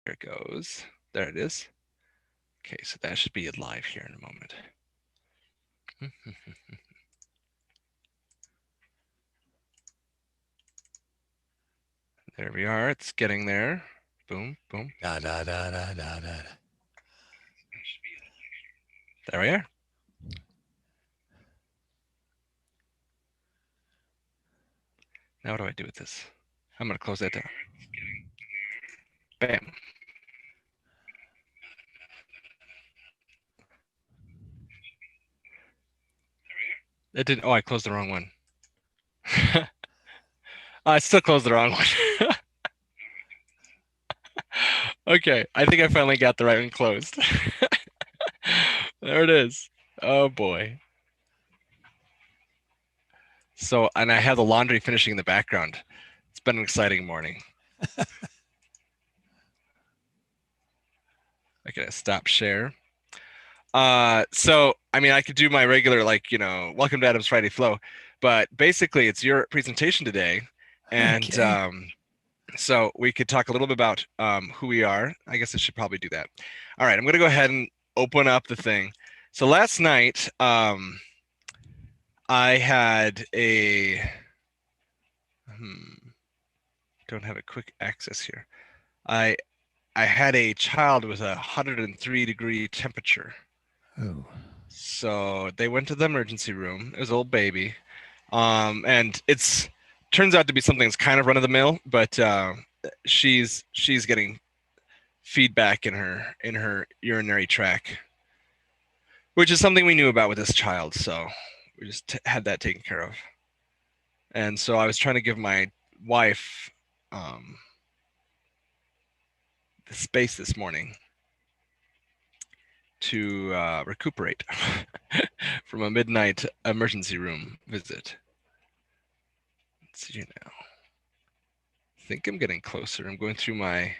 There it goes. There it is. Okay, so that should be live here in a moment. There we are. It's getting there. Boom, boom. Da, da, da, da, da, da. There we are. Now what do I do with this? I'm going to close that down. Bam. It didn't. Oh, I closed the wrong one. I still closed the wrong one. Okay, I think I finally got the right one closed. There it is. Oh boy. So, and I have the laundry finishing in the background. It's been an exciting morning. I gotta stop share. So I mean, I could do my regular, like, welcome to Adam's Friday Flow, but basically it's your presentation today, and Okay. so we could talk a little bit about who we are. I guess I should probably do that. All right, I'm gonna go ahead and open up the thing. So last night, I had a don't have a quick access here. I had a child with 103-degree temperature. Oh. So they went to the emergency room. It was a little baby, and it's turns out to be something that's kind of run of the mill, but she's getting feedback in her urinary tract, which is something we knew about with this child. So we just had that taken care of. And so I was trying to give my wife the space this morning to recuperate from a midnight emergency room visit. Let's see now. I think I'm getting closer. I'm going through my.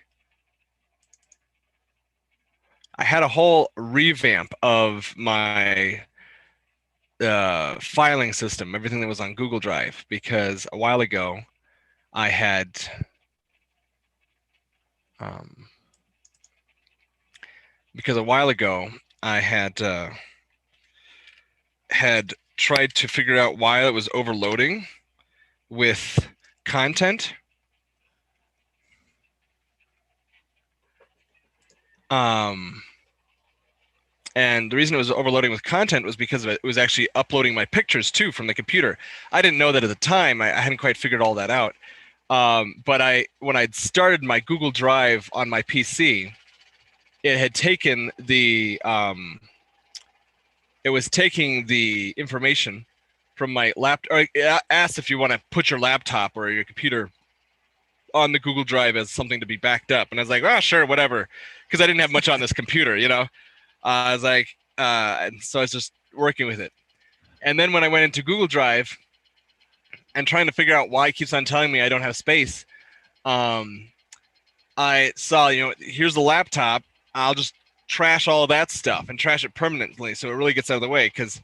I had a whole revamp of my filing system, everything that was on Google Drive, because a while ago I had had tried to figure out why it was overloading with content. And the reason it was overloading with content was because it was actually uploading my pictures too from the computer. I didn't know that at the time. I hadn't quite figured all that out. But when I'd started my Google Drive on my PC, it had taken the it was taking the information from my laptop. Or it asked if you want to put your laptop or your computer on the Google Drive as something to be backed up, and I was like, oh, sure, whatever, because I didn't have much on this computer, I was like, and so I was just working with it. And then when I went into Google Drive and trying to figure out why it keeps on telling me I don't have space, I saw, here's the laptop. I'll just trash all of that stuff and trash it permanently so it really gets out of the way, because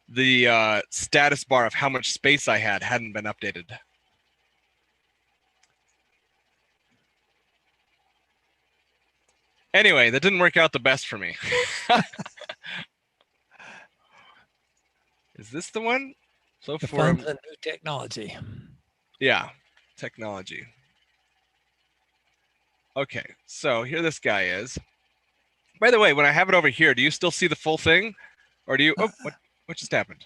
the status bar of how much space I had hadn't been updated. Anyway, that didn't work out the best for me. Is this the one? So the fun of new technology. Yeah, technology. Okay, so here this guy is. By the way, when I have it over here, do you still see the full thing? Or do you... Oh, what just happened?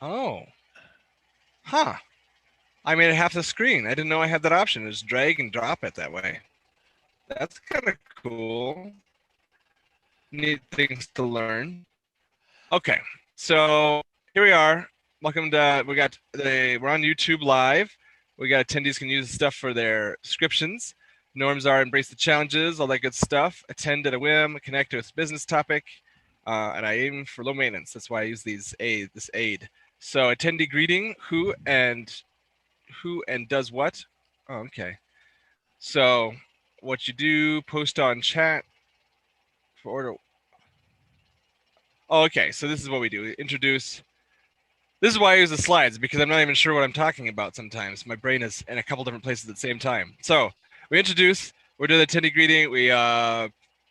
Oh. Huh. I made it half the screen. I didn't know I had that option. Just drag and drop it that way. That's kind of cool. Neat things to learn. Okay, so here we are. Welcome to, we're on YouTube Live. We got attendees can use the stuff for their descriptions. Norms are embrace the challenges, all that good stuff. Attend at a whim, connect to a business topic, and I aim for low maintenance. That's why I use this aid. So attendee greeting, who and does what? Oh, okay. So what you do, post on chat for order. Oh, okay, so this is what we do. We introduce. This is why I use the slides, because I'm not even sure what I'm talking about sometimes. My brain is in a couple different places at the same time. So we introduce, we're doing the attendee greeting. We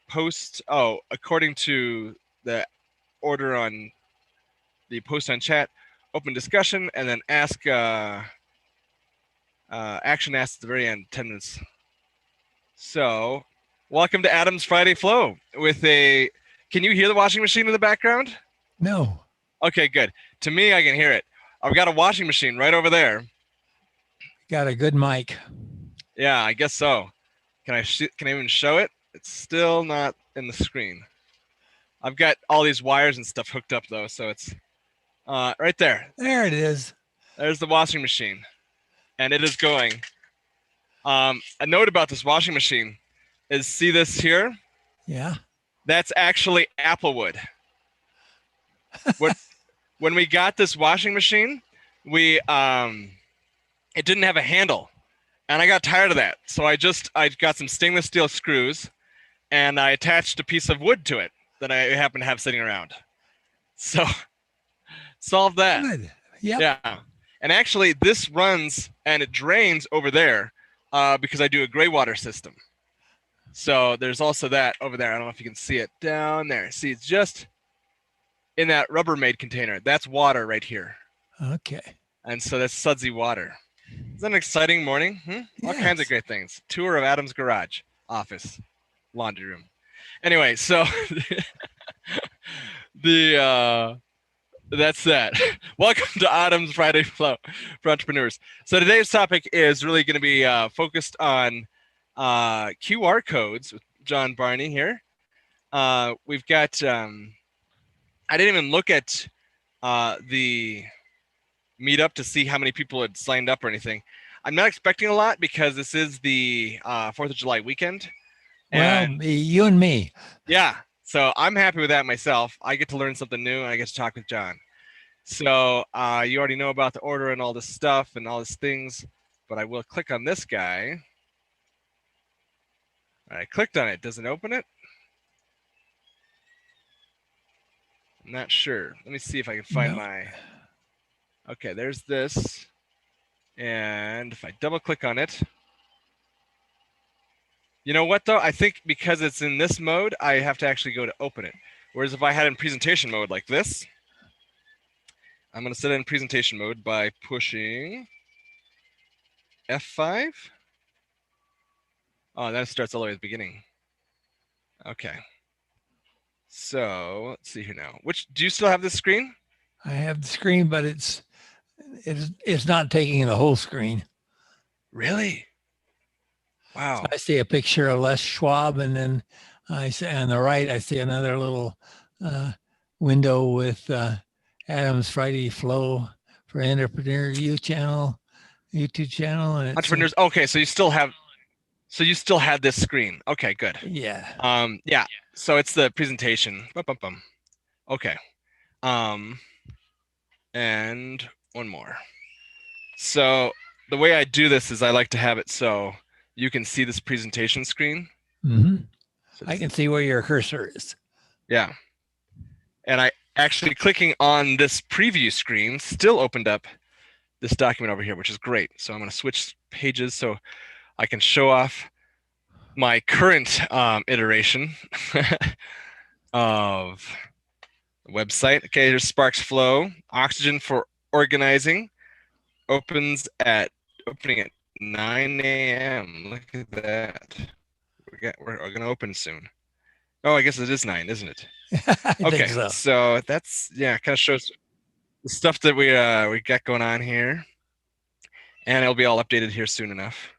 post, according to the order on the post on chat, open discussion, and then ask action asked at the very end, 10 minutes. So welcome to Adam's Friday Flow with a, can you hear the washing machine in the background? No. Okay, good. To me, I can hear it. I've got a washing machine right over there. Got a good mic. Yeah, I guess so. Can I even show it? It's still not in the screen. I've got all these wires and stuff hooked up though, so it's right there. There it is. There's the washing machine, and it is going. A note about this washing machine is, see this here? Yeah. That's actually applewood. When we got this washing machine, we it didn't have a handle, and I got tired of that. So I got some stainless steel screws, and I attached a piece of wood to it that I happen to have sitting around. So solve that. Good. Yep. Yeah. And actually, this runs and it drains over there because I do a gray water system. So there's also that over there. I don't know if you can see it down there. See, it's just in that Rubbermaid container. That's water right here. Okay. And so that's sudsy water. Isn't that an exciting morning? All kinds of great things. Tour of Adam's garage, office, laundry room. Anyway, so that's that. Welcome to Adam's Friday Flow for entrepreneurs. So today's topic is really going to be focused on QR codes with John Barney here. We've got, I didn't even look at the meetup to see how many people had signed up or anything. I'm not expecting a lot because this is the 4th of July weekend. And well, you and me. Yeah. So I'm happy with that myself. I get to learn something new and I get to talk with John. So you already know about the order and all this stuff and all these things, but I will click on this guy. I clicked on it. Does it open it? I'm not sure. Let me see if I can find my... Okay, there's this. And if I double click on it, you know what though? I think because it's in this mode, I have to actually go to open it. Whereas if I had it in presentation mode like this, I'm going to set it in presentation mode by pushing F5. Oh, that starts all the way at the beginning. Okay. So let's see here now. Do you still have this screen? I have the screen, but it's not taking the whole screen. Really? Wow. So I see a picture of Les Schwab, and then I see on the right, I see another little window with Adam's Friday Flow for Entrepreneur YouTube channel. And Entrepreneurs. Okay, so you still have this screen. Okay, good. Yeah. Yeah. So it's the presentation. Okay. And one more. So the way I do this is I like to have it so you can see this presentation screen. Mm-hmm. So I can see where your cursor is. Yeah. And I actually clicking on this preview screen still opened up this document over here, which is great. So I'm going to switch pages so I can show off my current iteration of the website. Okay, here's Sparks Flow. Oxygen for Organizing opening at 9 a.m. Look at that. We're going to open soon. Oh, I guess it is 9, isn't it? Okay, so that's, yeah, kind of shows the stuff that we got going on here. And it'll be all updated here soon enough.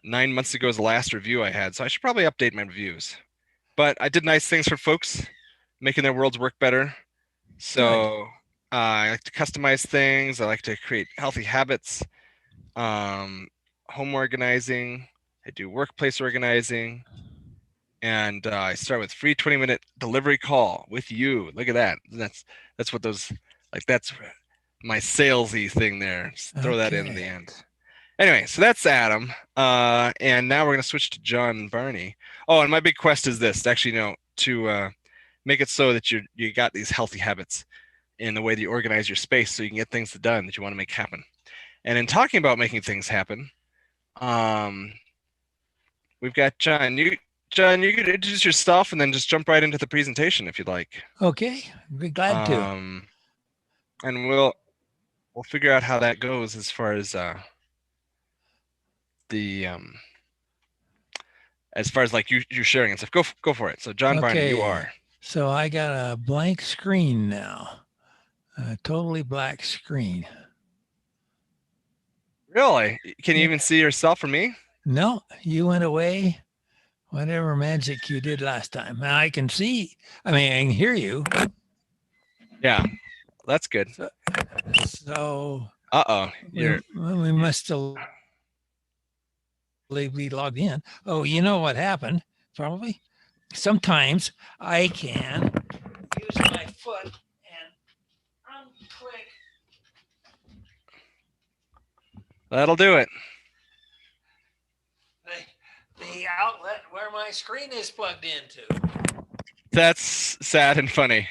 9 months ago is the last review I had, so I should probably update my reviews. But I did nice things for folks, making their worlds work better. So I like to customize things. I like to create healthy habits, home organizing. I do workplace organizing. And I start with free 20-minute delivery call with you. Look at that. That's what those, like, that's my salesy thing there. Just throw that in the end. Anyway, so that's Adam. And now we're going to switch to John Barney. Oh, and my big quest is this, actually, to make it so that you got these healthy habits in the way that you organize your space so you can get things done that you want to make we we've got John. John, you could introduce yourself and then just jump right into the presentation if you'd like. Okay, be glad to. And we'll figure out how that goes as far as like you sharing and stuff. Go for it. So John Barney, you are. So I got a blank screen now, a totally black screen. Really? Can you even see yourself or me? No, you went away. Whatever magic you did last time. Now I can see. I mean, I can hear you. Yeah, that's good. So. We must still be logged in. Oh, you know what happened? Probably. Sometimes I can use my foot and unclick. That'll do it. The outlet where my screen is plugged into. That's sad and funny.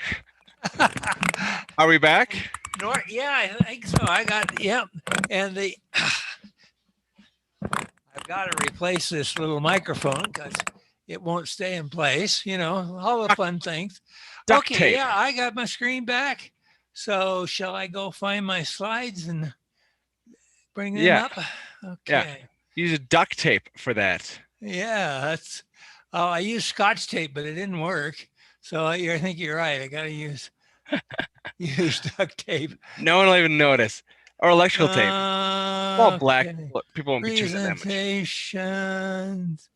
Are we back? Yeah, I think so. And I've got to replace this little microphone because it won't stay in place. You know, all the fun things. Duct tape. Yeah, I got my screen back. So shall I go find my slides and bring them up? Okay. Yeah. Use duct tape for that. Yeah, I used Scotch tape, but it didn't work. So I think you're right. I got to use duct tape. No one will even notice. Or electrical tape. It's all black. People won't be tuned in that much. Presentations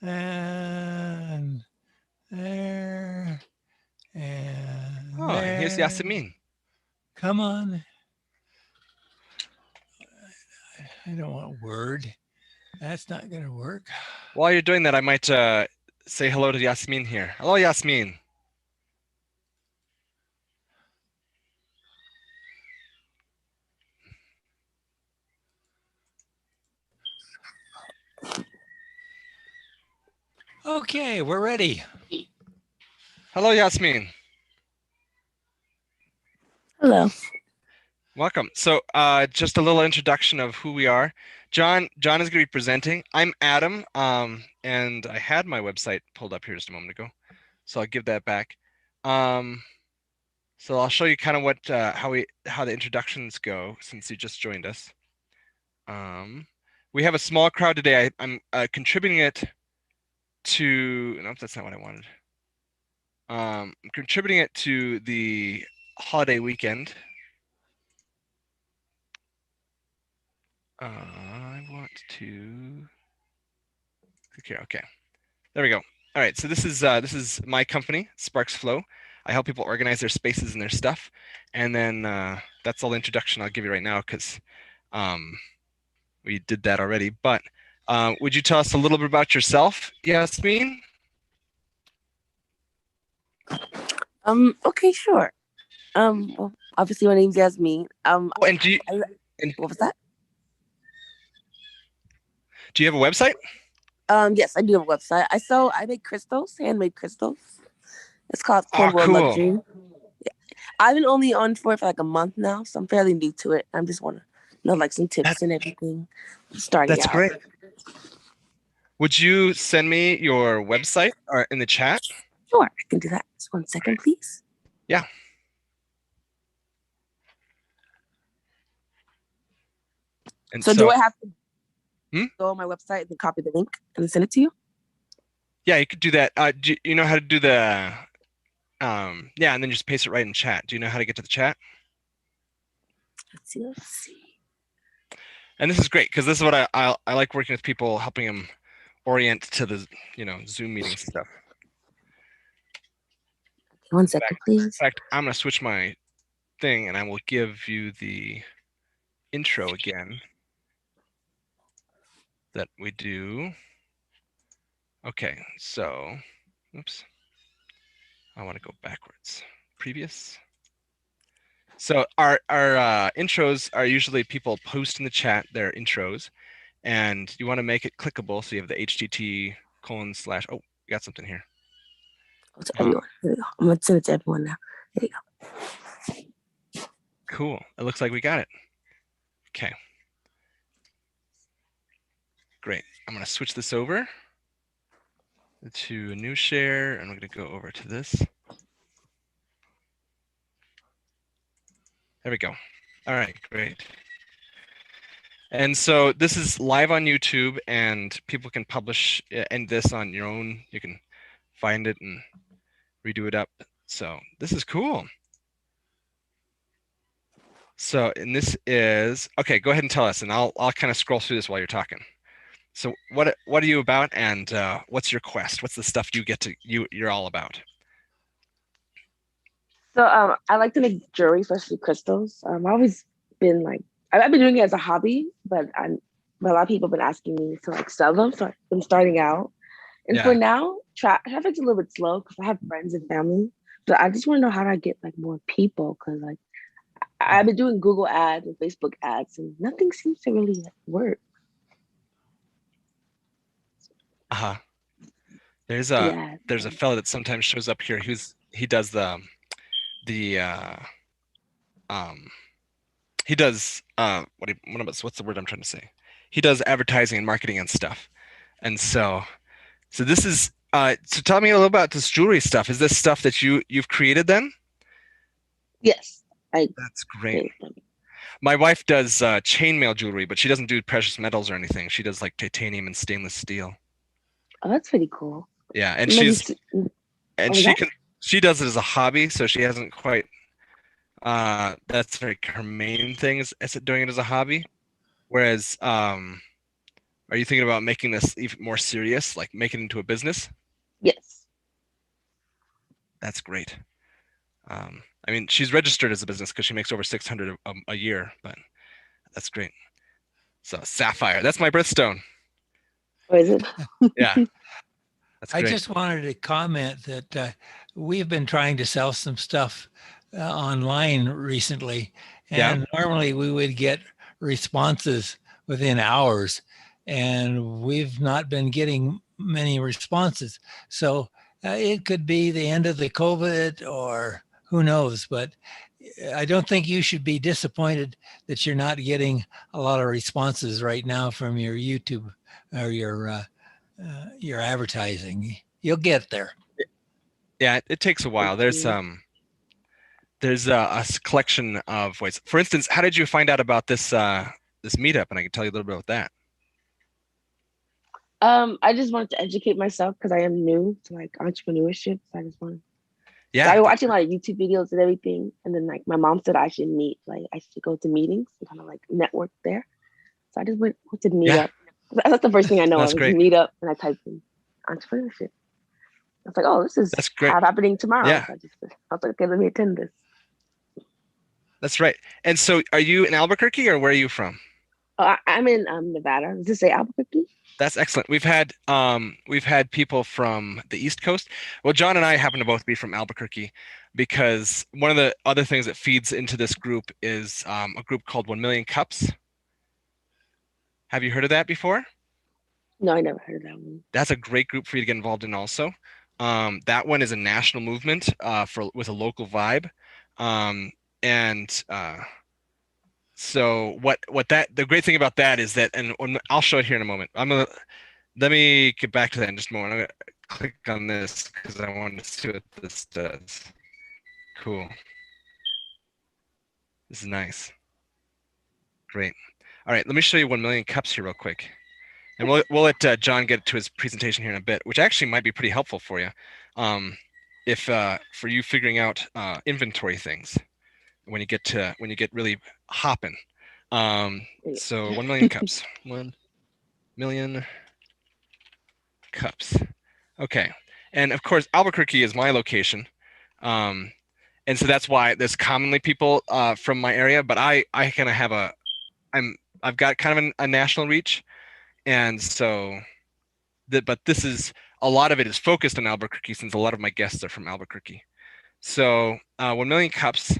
and there and there. Here's Yasemin. Come on. I don't want Word. That's not going to work. While you're doing that, I might say hello to Yasemin here. Hello, Yasemin. Okay, we're ready. Hello, Yasemin. Hello. Welcome. So just a little introduction of who we are. John is going to be presenting. I'm Adam, and I had my website pulled up here just a moment ago, so I'll give that back. So I'll show you kind of what how the introductions go since you just joined us. We have a small crowd today. I'm contributing it to. Nope, that's not what I wanted. I'm contributing it to the holiday weekend. I want to click here. Okay, there we go. All right, so this is my company, Sparks Flow. I help people organize their spaces and their stuff, and then that's all the introduction I'll give you right now because we did that already. But would you tell us a little bit about yourself, Yasemin? Okay, sure. Well, obviously my name's Yasmin. And what was that? Do you have a website? Yes, I do have a website. I make crystals, handmade crystals. It's called Cornwall cool. Luxury. Yeah. I've been only on for like a month now, so I'm fairly new to it. I just want to know like some tips and everything. Starting That's out. great. Would you send me your website or in the chat? Sure, I can do that. Just 1 second, please. Yeah. And so do I have to go on my website and copy the link and send it to you? Yeah, you could do that. Do you know how to do the yeah, and then just paste it right in chat. Do you know how to get to the chat? Let's see. And this is great because this is what I like working with people, helping them orient to the Zoom meeting stuff. 1 second, please. In fact, I'm gonna switch my thing and I will give you the intro again that we do. Okay, so oops, I want to go backwards. Previous. So our intros are usually people post in the chat their intros, and you want to make it clickable. So you have the http:/. Oh, you got something here. To everyone. There we go. I'm gonna send it to everyone now. There you go. Cool. It looks like we got it. Okay. Great. I'm gonna switch this over. to new share, and we're going to go over to this. There we go. All right, great. And so this is live on YouTube, and people can publish and this on your own. You can find it and redo it up. So this is cool. So, and this is, okay, go ahead and tell us, and I'll kind of scroll through this while you're talking. So what are you about, and what's your quest? What's the stuff you're all about? So I like to make jewelry, especially crystals. I've always been like, I've been doing it as a hobby, but a lot of people have been asking me to like sell them. So I've been starting out. And for Yeah. now, traffic's a little bit slow because I have friends and family. But I just want to know how to get like more people, because like I've been doing Google ads and Facebook ads, and nothing seems to really work. Uh-huh. There's a fella that sometimes shows up here he does he does what's the word I'm trying to say? He does advertising and marketing and stuff. And so this is so tell me a little about this jewelry stuff. Is this stuff that you've created then? Yes. That's great. My wife does chainmail jewelry, but she doesn't do precious metals or anything. She does like titanium and stainless steel. Oh, that's pretty cool. Yeah, and Maybe she does it as a hobby, so she hasn't quite that's like her main thing is doing it as a hobby. Whereas are you thinking about making this even more serious, like make it into a business? Yes. That's great. I mean, she's registered as a business because she makes over 600 a year, but that's great. So sapphire, that's my birthstone. Or is it? Yeah. That's great. I just wanted to comment that we've been trying to sell some stuff online recently, and normally we would get responses within hours, and we've not been getting many responses. So it could be the end of the COVID, or who knows, but I don't think you should be disappointed that you're not getting a lot of responses right now from your YouTube or your advertising. You'll get there. Yeah, it takes a while. There's a collection of ways. For instance, how did you find out about this this meetup? And I can tell you a little bit about that. I just wanted to educate myself because I am new to like entrepreneurship. So I just wanted. Yeah. So I was watching a lot of YouTube videos and everything, and then like my mom said I should meet, like I should go to meetings and kind of like network there. So I just went to meetup. That's the first thing I know of is meetup, and I typed in entrepreneurship. I was like, oh, this is happening tomorrow. Yeah. So I was like, okay, let me attend this. That's right. And so are you in Albuquerque, or where are you from? I'm in Nevada. Does it say Albuquerque? That's excellent. We've had people from the East Coast. Well, John and I happen to both be from Albuquerque, because one of the other things that feeds into this group is a group called 1 Million Cups. Have you heard of that before? No, I never heard of that one. That's a great group for you to get involved in also. That one is a national movement with a local vibe. So the great thing about that is that, and I'll show it here in a moment. Let me get back to that in just a moment. I'm gonna click on this because I want to see what this does. Cool. This is nice. Great. All right, let me show you 1 Million Cups here real quick. And we'll let John get to his presentation here in a bit, which actually might be pretty helpful for you, for you figuring out inventory things when you get really hopping. So 1 million cups. 1 million cups. Okay, and of course Albuquerque is my location, and so that's why there's commonly people from my area. But I kind of have I've got kind of a national reach. And so, but this is, a lot of it is focused on Albuquerque since a lot of my guests are from Albuquerque. So 1 Million Cups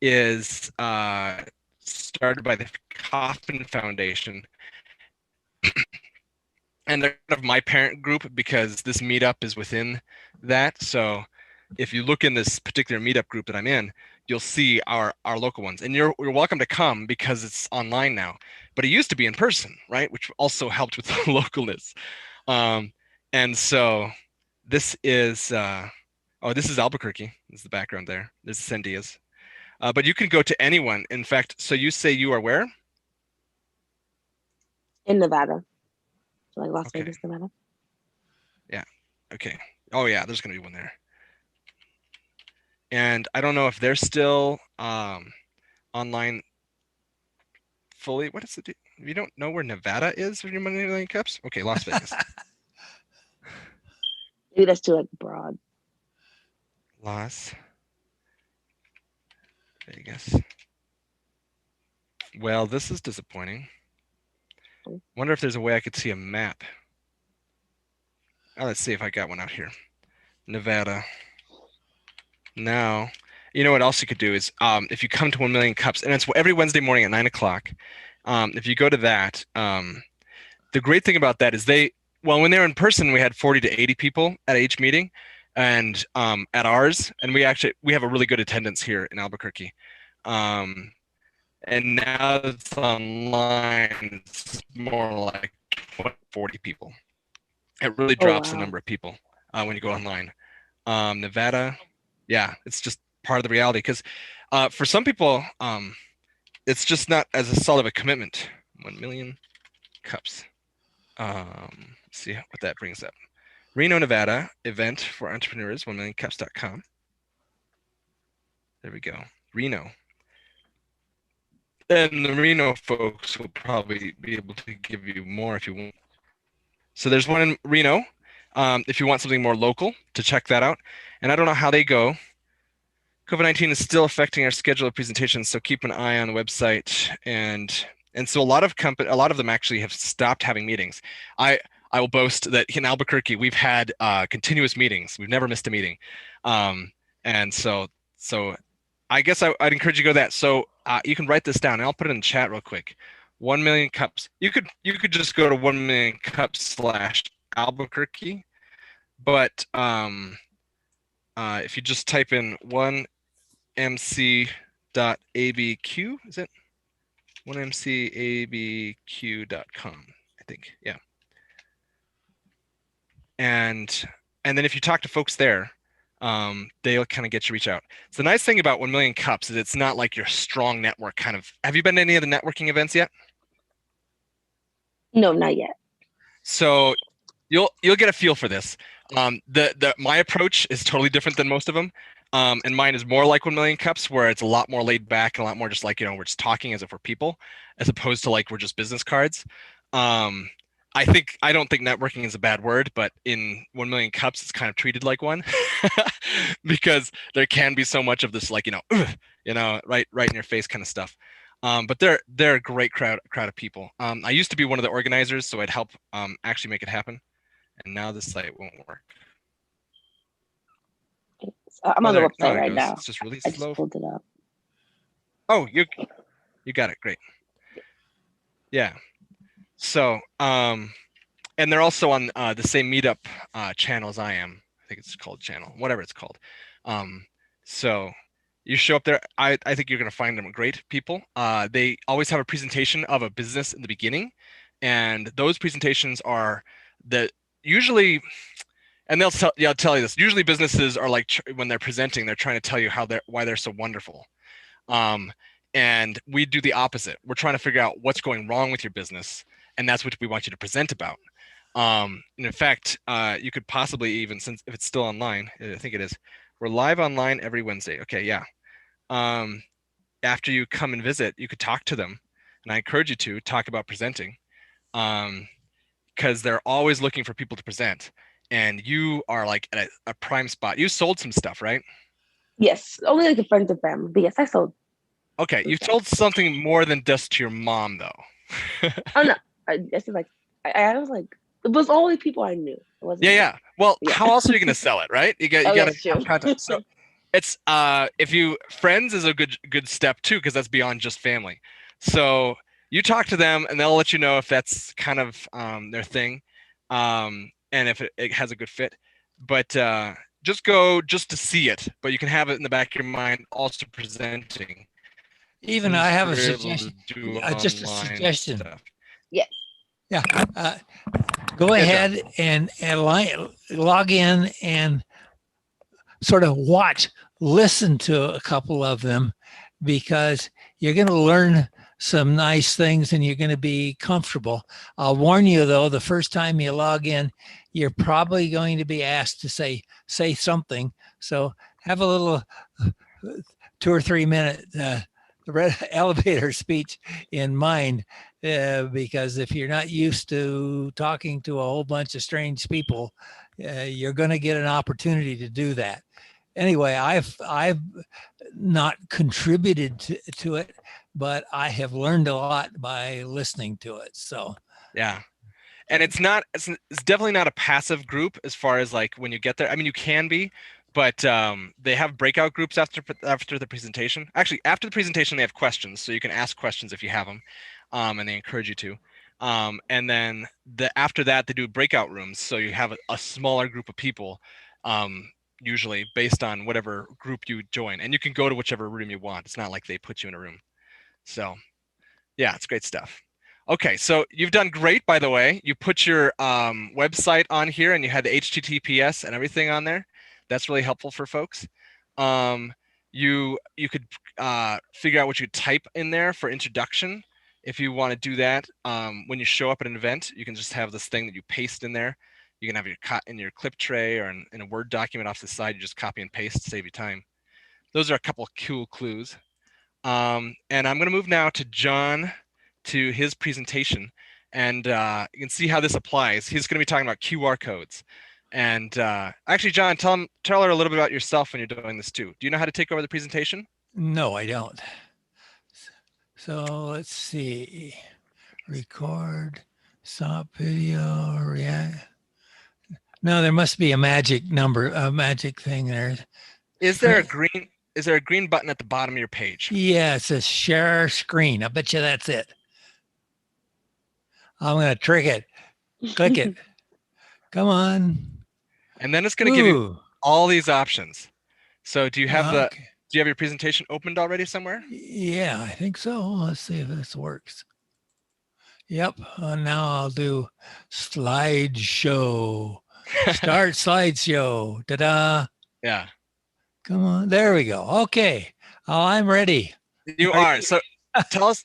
is started by the Kauffman Foundation. And they're kind of my parent group because this meetup is within that. So if you look in this particular meetup group that I'm in, you'll see our local ones, and you're welcome to come because it's online now, but it used to be in person, right? Which also helped with the localness. And so this is this is Albuquerque. This is the background there. This is Sandias. But you can go to anyone. In fact, so you say you are where? In Nevada. So like Las Okay. Vegas, Nevada. Yeah. Okay. Oh yeah, there's gonna be one there. And I don't know if they're still online fully. What is it? You don't know where Nevada is for your Money Million Cups? Okay, Las Vegas. Maybe that's too like broad. Las Vegas. Well, this is disappointing. Wonder if there's a way I could see a map. Let's see if I got one out here. Nevada. Now, you know what else you could do is if you come to 1 Million Cups, and it's every Wednesday morning at 9 o'clock. If you go to that, the great thing about that is when they're in person, we had 40 to 80 people at each meeting, and at ours, and we have a really good attendance here in Albuquerque. And now it's online, it's more like 40 people. It really drops the number of people when you go online. Nevada, yeah, it's just part of the reality because for some people, it's just not as a solid of a commitment. 1 Million Cups. Let's see what that brings up. Reno, Nevada event for entrepreneurs, 1millioncups.com. There we go. Reno. And the Reno folks will probably be able to give you more if you want. So there's one in Reno. If you want something more local, to check that out. And I don't know how they go. COVID-19 is still affecting our schedule of presentations, so keep an eye on the website. And so a lot of them actually have stopped having meetings. I will boast that in Albuquerque we've had continuous meetings. We've never missed a meeting. And so I guess I'd encourage you to go to that. So you can write this down, and I'll put it in the chat real quick. 1 Million Cups. You could just go to 1 Million Cups /Albuquerque, but if you just type in 1mc.abq, is it 1mcabq.com? I think, yeah. And then if you talk to folks there, they'll kind of get you reach out. So the nice thing about 1 Million Cups is it's not like your strong network kind of. Have you been to any of the networking events yet? No, not yet. So you'll get a feel for this. My approach is totally different than most of them. And mine is more like 1 Million Cups, where it's a lot more laid back and a lot more just like, we're just talking as if we're people, as opposed to like we're just business cards. I don't think networking is a bad word, but in 1 Million Cups, it's kind of treated like one because there can be so much of this, like, right in your face kind of stuff. But they're a great crowd of people. I used to be one of the organizers, so I'd help actually make it happen. And now the site won't work. I'm on the website right now. It's just really I slow. just pulled it up. Oh, you got it. Great. Yeah. So, and they're also on the same meetup channel as I am. I think it's called channel, whatever it's called. So you show up there. I think you're going to find them great people. They always have a presentation of a business in the beginning. And those presentations are usually, and they'll tell you this, usually businesses are like, when they're presenting, they're trying to tell you why they're so wonderful. And we do the opposite. We're trying to figure out what's going wrong with your business. And that's what we want you to present about. And in fact, you could possibly even, since if it's still online, I think it is, we're live online every Wednesday. Okay, yeah. After you come and visit, you could talk to them. And I encourage you to talk about presenting because they're always looking for people to present. And you are like at a prime spot. You sold some stuff, right? Yes, only like the friends and family. But yes, I sold. Okay, you told something more than just to your mom, though. Oh no, I was like, it was only people I knew. It wasn't yeah. Well, how else are you going to sell it, right? You got to have contact. So it's friends is a good step too, because that's beyond just family. So you talk to them, and they'll let you know if that's kind of their thing, and if it has a good fit. But just go just to see it, but you can have it in the back of your mind also presenting. Even I have a suggestion. Just a suggestion. Yes. Yeah. Go Yeah, ahead and log in and sort of listen to a couple of them, because you're going to learn some nice things and you're going to be comfortable. I'll warn you though, the first time you log in, you're probably going to be asked to say something. So have a little 2 or 3 minute elevator speech in mind, because if you're not used to talking to a whole bunch of strange people, you're going to get an opportunity to do that. Anyway, I've not contributed to it, but I have learned a lot by listening to it. So yeah. And it's definitely not a passive group as far as like when you get there. I mean, you can be, but they have breakout groups after the presentation. Actually, after the presentation, they have questions, so you can ask questions if you have them, and they encourage you to. And then after that, they do breakout rooms, so you have a smaller group of people, usually based on whatever group you join, and you can go to whichever room you want. It's not like they put you in a room. So, yeah, it's great stuff. Okay, so you've done great, by the way. You put your website on here and you had the HTTPS and everything on there. That's really helpful for folks. You could figure out what you type in there for introduction. If you want to do that, when you show up at an event, you can just have this thing that you paste in there. You can have in your clip tray or in a Word document off the side. You just copy and paste, save you time. Those are a couple of cool clues. And I'm going to move now to John, to his presentation, and you can see how this applies. He's going to be talking about QR codes. And actually, John, tell her a little bit about yourself when you're doing this too. Do you know how to take over the presentation? no, I don't. So let's see. Record, stop video, react. No, there must be a magic thing there. Is there a green button at the bottom of your page? Yeah, it says share screen. I bet you that's it. I'm going to trick it. Click it. Come on. And then it's going to give you all these options. So do you have do you have your presentation opened already somewhere? Yeah, I think so. Let's see if this works. Yep. Now I'll do slideshow. Start slideshow. Ta-da. Yeah. Come on. There we go. Okay. Oh, I'm ready. You are. So tell us,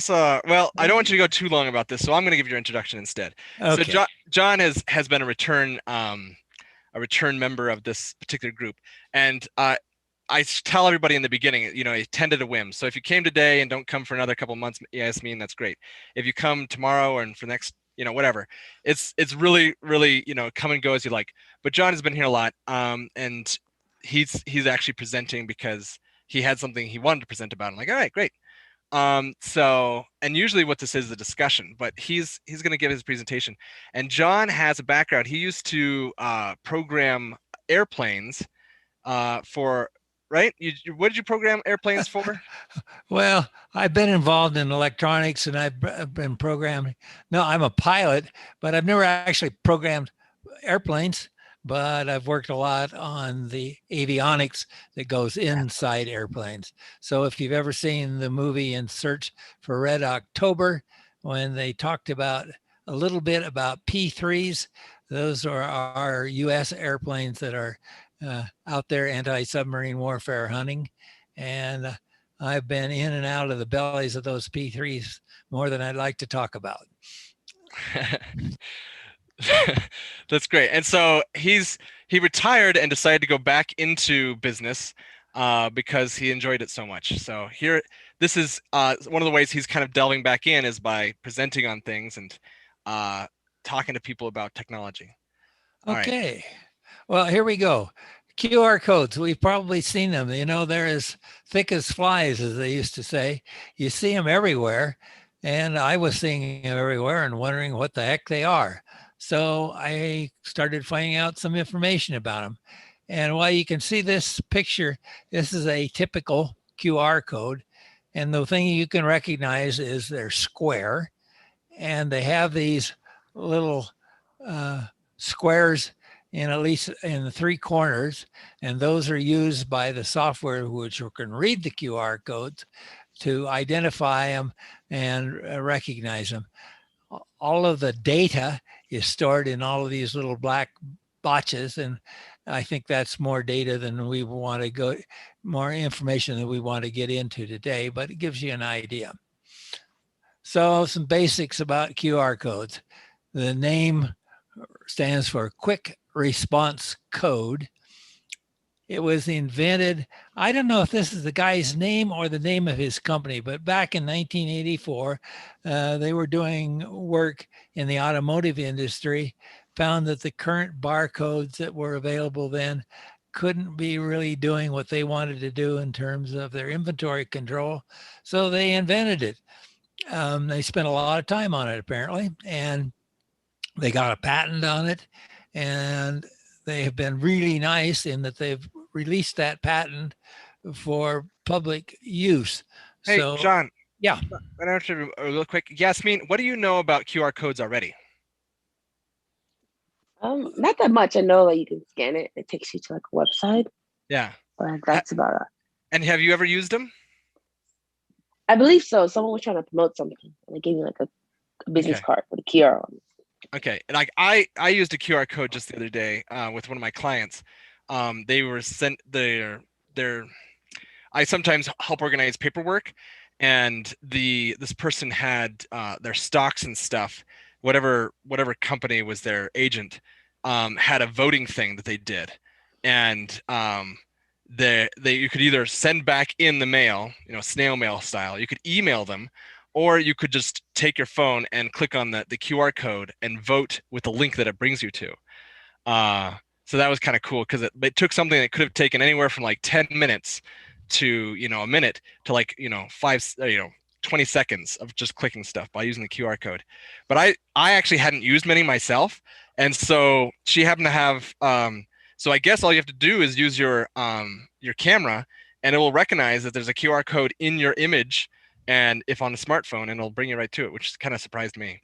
well, I don't want you to go too long about this, so I'm going to give your introduction instead. Okay. So John has been a return member of this particular group. And I tell everybody in the beginning, he attended a whim. So if you came today and don't come for another couple of months, that's great. If you come tomorrow and for the next, whatever, it's really, really, come and go as you like. But John has been here a lot, and he's actually presenting because he had something he wanted to present about. I'm like, all right, great. So, and usually what this is a discussion, but he's going to give his presentation. And John has a background. He used to program airplanes for, right? What did you program airplanes for? Well, I've been involved in electronics and I've been programming. No, I'm a pilot, but I've never actually programmed airplanes. But I've worked a lot on the avionics that goes inside airplanes. So if you've ever seen the movie In Search for Red October, when they talked about a little bit about P-3s, those are our U.S. airplanes that are out there anti-submarine warfare hunting. And I've been in and out of the bellies of those P-3s more than I'd like to talk about. That's great. And so he retired and decided to go back into business because he enjoyed it so much. So this is one of the ways he's kind of delving back in is by presenting on things and talking to people about technology. Okay. Right. Well, here we go. QR codes. We've probably seen them. They're as thick as flies, as they used to say. You see them everywhere. And I was seeing them everywhere and wondering what the heck they are. So I started finding out some information about them. And while you can see this picture, this is a typical QR code. And the thing you can recognize is they're square. And they have these little squares at least in the 3 corners. And those are used by the software which can read the QR codes to identify them and recognize them. all of the data is stored in all of these little black boxes, and I think that's more data than we want to go, more information than we want to get into today, but it gives you an idea. So some basics about QR codes. The name stands for Quick Response Code. It was invented, I don't know if this is the guy's name or the name of his company, but back in 1984, they were doing work in the automotive industry, found that the current barcodes that were available then couldn't be really doing what they wanted to do in terms of their inventory control. So they invented it. They spent a lot of time on it apparently, and they got a patent on it, and they have been really nice in that they've released that patent for public use. Hey, so, John. Yeah. I don't know, real quick. Yasmin, what do you know about QR codes already? Not that much. I know that you can scan it. It takes you to like a website. Yeah. But that's about it. And have you ever used them? I believe so. Someone was trying to promote something, and they gave me like a business card with a QR on it. Okay, and like I used a QR code just the other day with one of my clients. They were sent their I sometimes help organize paperwork, and this person had their stocks and stuff, whatever company was their agent, had a voting thing that they did, and you could either send back in the mail, snail mail style. You could email them, or you could just take your phone and click on the QR code and vote with the link that it brings you to. So that was kind of cool because it took something that could have taken anywhere from like 10 minutes to, a minute to like, 20 seconds of just clicking stuff by using the QR code. But I actually hadn't used many myself. And so she happened to have, so I guess all you have to do is use your camera, and it will recognize that there's a QR code in your image, and if on a smartphone, and it'll bring you right to it, which kind of surprised me.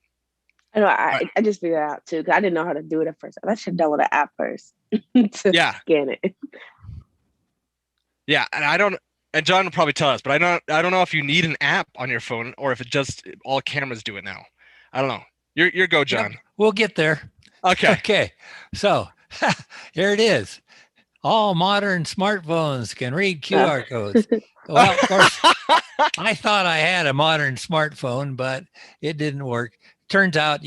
I know. I just figured it out too, because I didn't know how to do it at first. I should have done with an app first to scan it. Yeah, and John will probably tell us, but I don't know if you need an app on your phone or if it just all cameras do it now. I don't know. Your go, John. Yep, we'll get there. Okay. Okay. So here it is. All modern smartphones can read QR codes. Well, of course, I thought I had a modern smartphone, but it didn't work. Turns out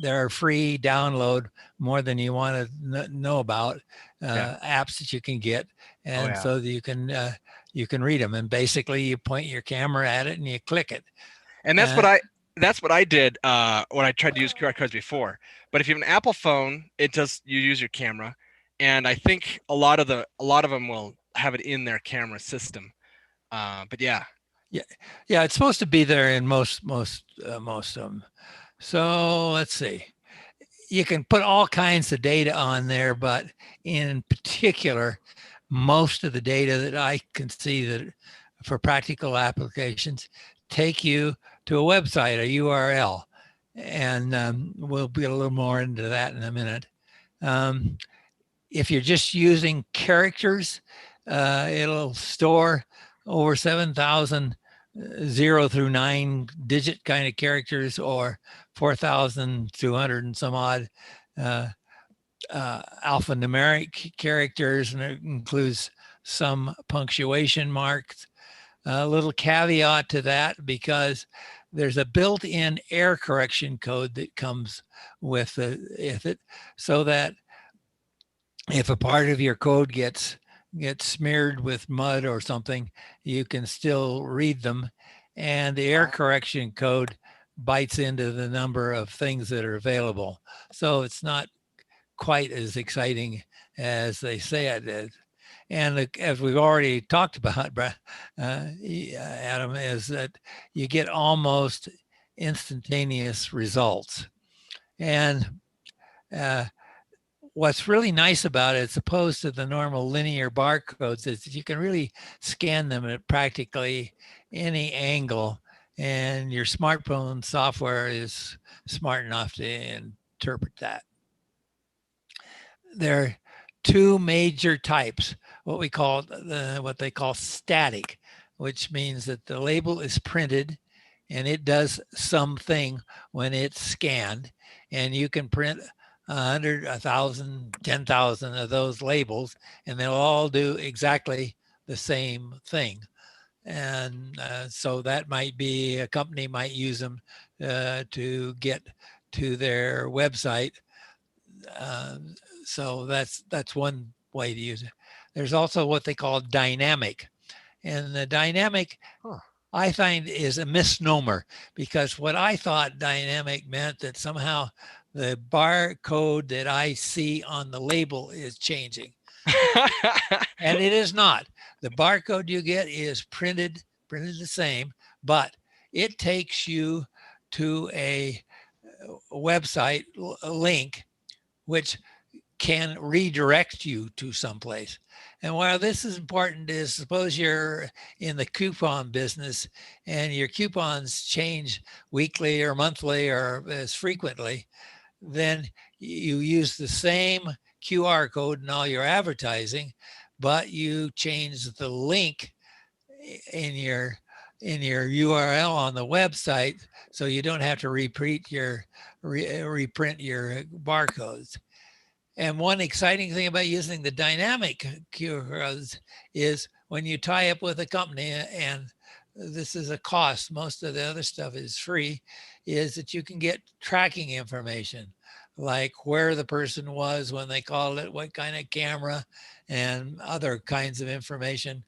there are free download, more than you want to know about, apps that you can get. And so you can read them. And basically you point your camera at it and you click it. And that's what I did when I tried to use QR codes before. But if you have an Apple phone, you use your camera. And I think a lot of them will have it in their camera system. But yeah, it's supposed to be there in most of them. So let's see. You can put all kinds of data on there, but in particular, most of the data that I can see that for practical applications take you to a website, a URL, and we'll get a little more into that in a minute. If you're just using characters, it'll store over 7,000 0 through 9 digit kind of characters, or 4,200 and some odd alphanumeric characters, and it includes some punctuation marks. A little caveat to that, because there's a built-in error correction code that comes with it, so that if a part of your code gets smeared with mud or something, you can still read them. And the error correction code bites into the number of things that are available. So it's not quite as exciting as they say it is. And as we've already talked about, Adam, is that you get almost instantaneous results. And what's really nice about it, as opposed to the normal linear barcodes, is that you can really scan them at practically any angle, and your smartphone software is smart enough to interpret that. There are two major types, what they call static, which means that the label is printed and it does something when it's scanned, and you can print 100, 1,000, 10,000 of those labels, and they'll all do exactly the same thing. And so that might be, a company might use them to get to their website. So that's one way to use it. There's also what they call dynamic. And the dynamic, I find, is a misnomer, because what I thought dynamic meant that somehow the barcode that I see on the label is changing. And it is not. The barcode you get is printed the same, but it takes you to a website, a link, which can redirect you to someplace. And while this is important, is suppose you're in the coupon business and your coupons change weekly or monthly or as frequently, then you use the same QR code in all your advertising, but you change the link in your URL on the website, so you don't have to reprint your barcodes. And one exciting thing about using the dynamic QR codes is when you tie up with a company, and this is a cost, most of the other stuff is free, is that you can get tracking information, like where the person was when they called it, what kind of camera, and other kinds of information.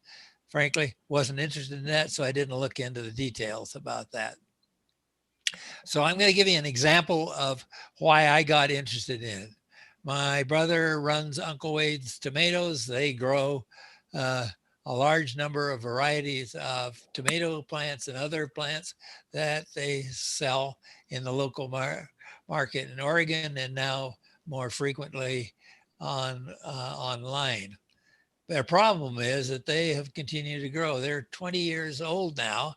Frankly, wasn't interested in that, so I didn't look into the details about that. So I'm going to give you an example of why I got interested in it. My brother runs Uncle Wade's Tomatoes. They grow a large number of varieties of tomato plants and other plants that they sell in the local market in Oregon, and now more frequently online. Their problem is that they have continued to grow. They're 20 years old now.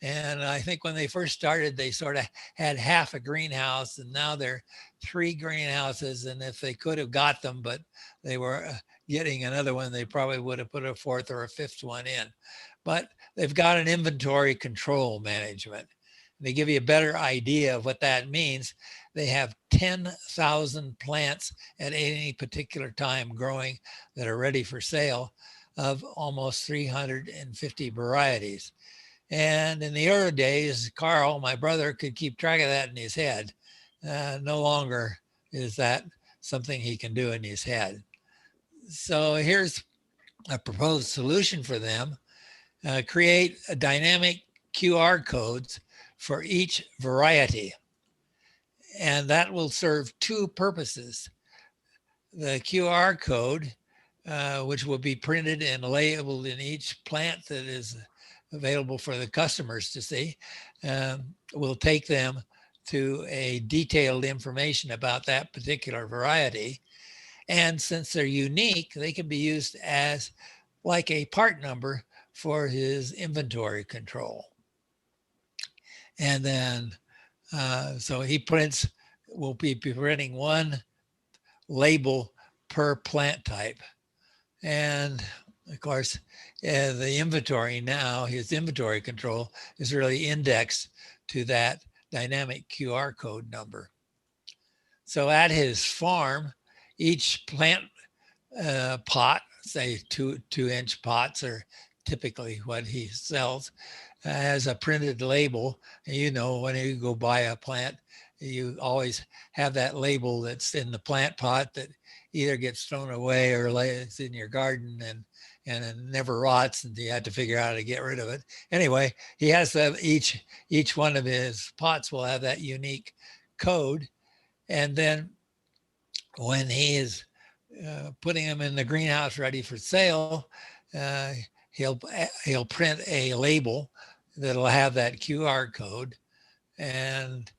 And I think when they first started, they sort of had half a greenhouse, and now they're 3 greenhouses. And if they could have got them, but they were getting another one, they probably would have put a 4th or a 5th one in. But they've got an inventory control management. They give you a better idea of what that means. They have 10,000 plants at any particular time growing that are ready for sale, of almost 350 varieties. And in the early days, Carl, my brother, could keep track of that in his head. No longer is that something he can do in his head. So here's a proposed solution for them. Create a dynamic QR codes for each variety. And that will serve 2 purposes. The QR code, which will be printed and labeled in each plant that is available for the customers to see, will take them to a detailed information about that particular variety. And since they're unique, they can be used as like a part number for his inventory control. And then, so he will be printing 1 label per plant type. And of course, the inventory now, his inventory control is really indexed to that dynamic QR code number. So at his farm, each plant pot, say 2-inch pots are typically what he sells, has a printed label. You know, when you go buy a plant, you always have that label that's in the plant pot that either gets thrown away or lays in your garden and it never rots, and you have to figure out how to get rid of it. Anyway, he has to have each one of his pots will have that unique code. And then when he is putting them in the greenhouse ready for sale, he'll print a label that'll have that QR code. And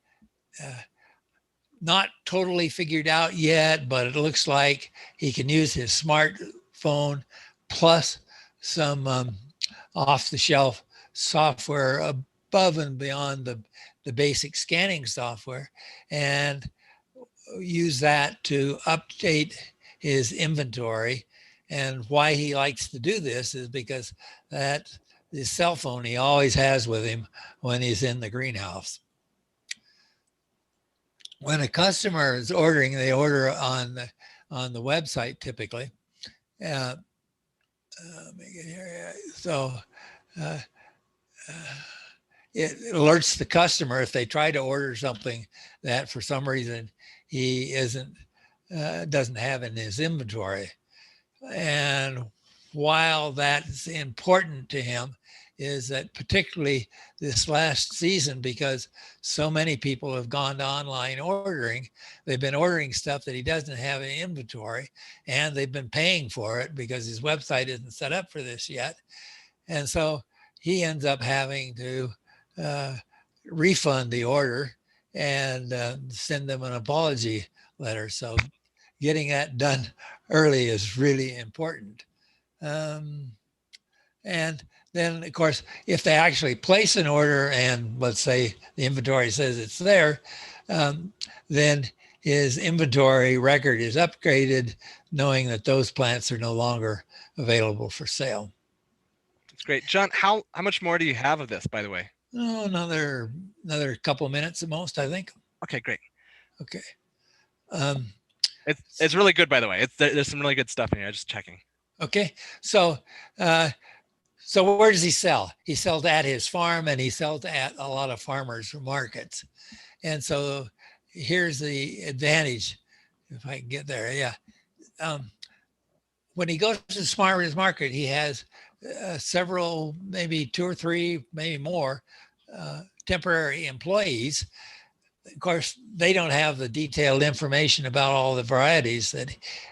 not totally figured out yet, but it looks like he can use his smartphone plus some off-the-shelf software above and beyond the basic scanning software, and use that to update his inventory. And why he likes to do this is because that his cell phone he always has with him when he's in the greenhouse. When a customer is ordering, they order on the website typically. Let me get here. So it alerts the customer if they try to order something that for some reason he doesn't have in his inventory. And while that's important to him, is that particularly this last season, because so many people have gone to online ordering, they've been ordering stuff that he doesn't have in inventory, and they've been paying for it because his website isn't set up for this yet. And so he ends up having to refund the order and send them an apology letter. So getting that done early is really important. And then, of course, if they actually place an order and let's say the inventory says it's there, then his inventory record is upgraded, knowing that those plants are no longer available for sale. That's great. John, how much more do you have of this, by the way? Oh, another couple of minutes at most, I think. Okay, great. Okay. It's really good, by the way. There's some really good stuff in here. Just checking. Okay. So where does he sell? He sells at his farm, and he sells at a lot of farmers markets. And so here's the advantage, if I can get there. Yeah. When he goes to the farmers market, he has several, maybe 2 or 3, maybe more temporary employees. Of course, they don't have the detailed information about all the varieties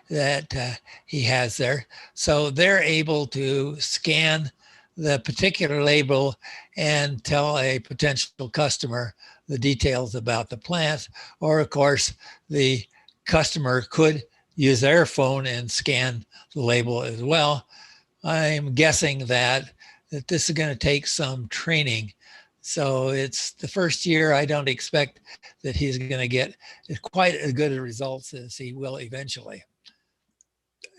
that he has there. So they're able to scan the particular label and tell a potential customer the details about the plant. Or of course, the customer could use their phone and scan the label as well. I'm guessing that this is going to take some training. So it's the first year. I don't expect that he's going to get quite as good results as he will eventually.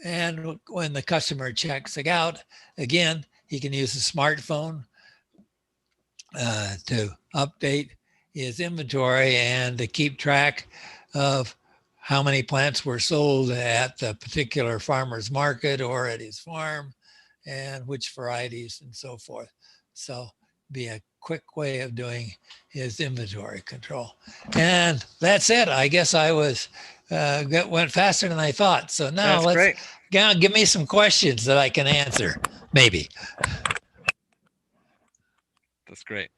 And when the customer checks it out, again, he can use a smartphone to update his inventory and to keep track of how many plants were sold at the particular farmer's market or at his farm, and which varieties and so forth. So be a quick way of doing his inventory control. And that's it. I guess I went faster than I thought. So now give me some questions that I can answer, maybe. That's great.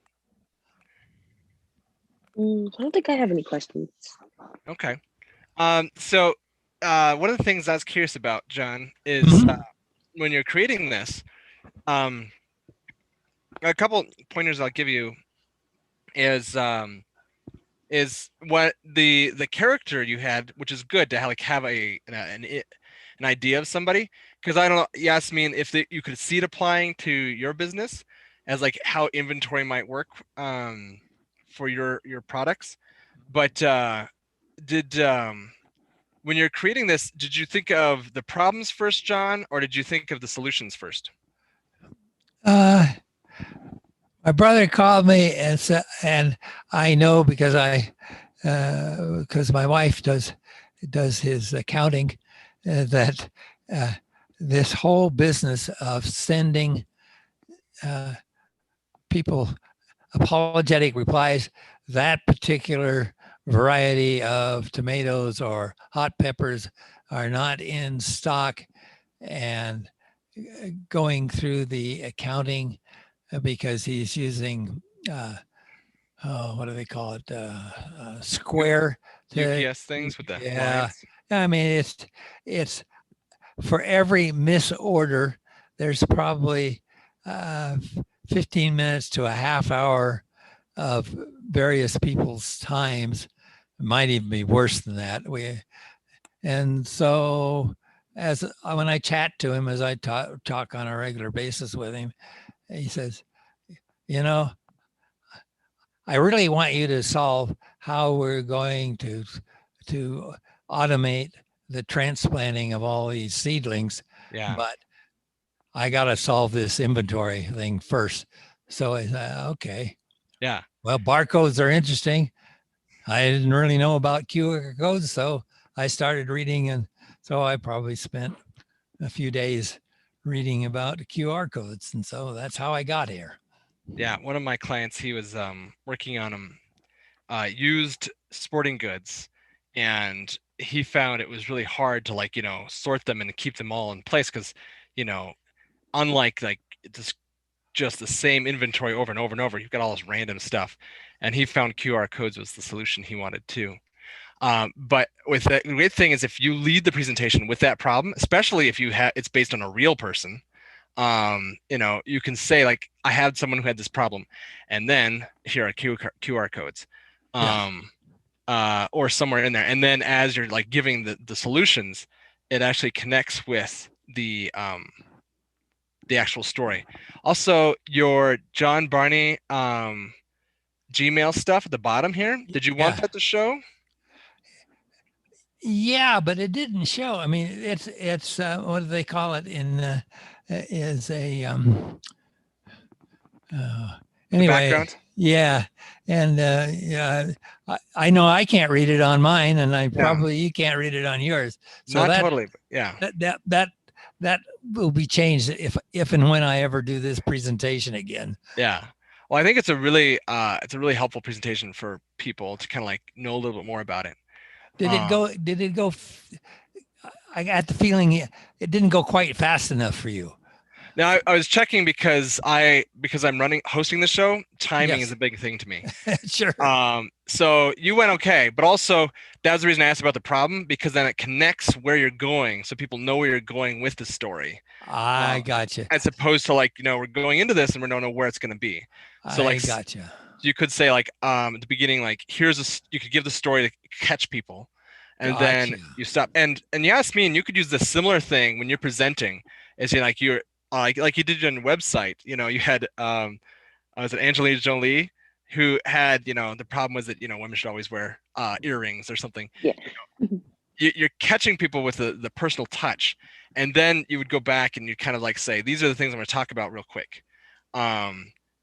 I don't think I have any questions. Okay. So one of the things I was curious about, John, is when you're creating this, a couple pointers I'll give you is what the character you had, which is good to have an idea of somebody, because I don't know. You asked me if you could see it applying to your business as like how inventory might work for your products, but when you're creating this, did you think of the problems first, John, or did you think of the solutions first? My brother called me and said, and I know because my wife does his accounting, that this whole business of sending people apologetic replies, that particular variety of tomatoes or hot peppers are not in stock, and going through the accounting because he's using what do they call it, Square UPS things with the lines. I mean, it's for every misorder there's probably 15 minutes to a half hour of various people's times. It might even be worse than that. And so when I chat to him, as I talk on a regular basis with him, he says, I really want you to solve how we're going to automate the transplanting of all these seedlings. Yeah. But I got to solve this inventory thing first. So I thought, okay, Yeah. well, barcodes are interesting. I didn't really know about QR codes, so I started reading, and so I probably spent a few days reading about QR codes, and so that's how I got here. Yeah, one of my clients, he was working on used sporting goods, and he found it was really hard to like sort them and keep them all in place because unlike like just the same inventory over and over and over, you've got all this random stuff, and he found QR codes was the solution he wanted too. But with the great thing is if you lead the presentation with that problem, especially if you have it's based on a real person, you can say like, I had someone who had this problem, and then here are QR codes, or somewhere in there. And then as you're like giving the solutions, it actually connects with the actual story. Also, your John Barney Gmail stuff at the bottom here. Did you want that to show? Yeah, but it didn't show. I mean, it's what do they call it in is a anyway. Yeah, and yeah, I know I can't read it on mine, and I probably you can't read it on yours. So not totally, but yeah. That will be changed if and when I ever do this presentation again. Yeah. Well, I think it's a really helpful presentation for people to kind of like know a little bit more about it. Did it go? I got the feeling it didn't go quite fast enough for you. Now I was checking because I'm hosting the show. Timing is a big thing to me. Sure. So you went okay, but also that's the reason I asked about the problem, because then it connects where you're going, so people know where you're going with the story. I gotcha. As opposed to like we're going into this and we don't know where it's going to be. So like gotcha. You could say like at the beginning, like you could give the story to catch people, and then you stop. And you asked me, and you could use the similar thing when you're presenting. Is like you're like you did on your website. You had was it Angelina Jolie, who had the problem was that women should always wear earrings or something. Yeah. You're catching people with the personal touch, and then you would go back and you kind of like say, these are the things I'm going to talk about real quick.